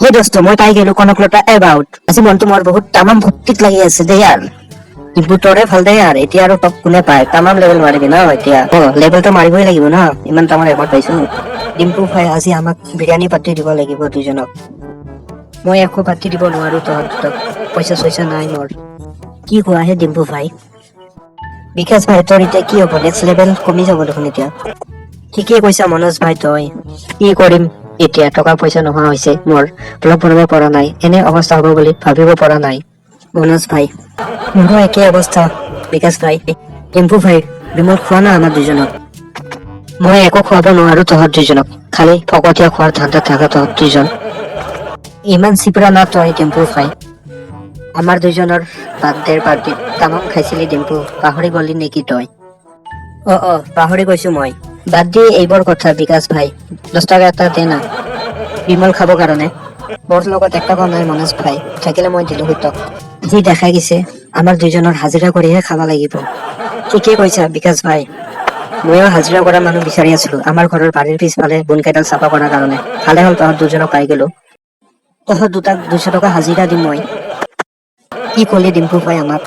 সেই দোস্ত মই পাই গেলো কনকলতা এবাউট আজি মনটো মোৰ বহুত তামাম ভক্তিত লাগি আছে দে ইয়াৰ ডিম্পু তৰে ভাল দে ইয়াৰ এতিয়া আৰু টপ কোনে পায় তামাম লেভেল মাৰিবি ন এতিয়া লেভেলটো মাৰিবই লাগিব ন ইমান তামাম ৰেকৰ্ড পাইছো ডিম্পু ভাই আজি আমাক বিৰিয়ানী পাতি দিব লাগিব দুজনক মই একো পাতি দিব নোৱাৰো তহঁত দুটাক পইচা চইচা নাই মোৰ কি কোৱা হে ডিম্পু ভাই বিকাশ ভাই তোৰ এতিয়া কি হ'ব নেক্সট লেভেল কমি যাব দেখোন এতিয়া ঠিকেই কৈছা মনোজ ভাই তই কি কৰিম এতিয়া টকা পইচা নোহোৱা হৈছে মোৰ ব্লগ বনাব পৰা নাই এনে অৱস্থা হ'ব বুলি ভাবিব পৰা নাই মনোজ ভাই মোৰো একেই অৱস্থা বিকাশ ভাই টেম্পু ভাই বিমল খোৱা না আমাৰ দুজনক মই একো খুৱাব নোৱাৰো তহঁত দুজনক খালি ফকতীয়া খোৱাৰ ধান্দা থাকা তহঁত দুজন ইমান চিপৰা না তই টেম্পু ভাই আমাৰ দুজনৰ বাৰ্থডেৰ পাৰ্টিত তামাম খাইছিলি ডিম্পু পাহৰি গলি নেকি তই অ পাহৰি গৈছো মই বাদ দি এইবোৰ কথা বিকাশ ভাই 10 টকা এটা দে না বিমল খাব কাৰণে মোৰ লগত 1 টকা নাই মনোজ ভাই থাকিলে মই দিলো হয় তোক যি দেখাই গৈছে আমাৰ দুজনৰ হাজিৰা কৰিহে খাব লাগিব ঠিকেই কৈছা বিকাশ ভাই ময়ো হাজিৰা কৰা মানুহ বিচাৰি আছিলো আমাৰ ঘৰৰ বাৰীৰ পিছফালে বন কেইডাল চাফা কৰাৰ কাৰণে ভালে হ'ল তহঁত দুজনক পাই গেলো তহঁত দুটাক 200 টকা হাজিৰা দিম মই কি ক'লি ডিম্পু ভাই আমাক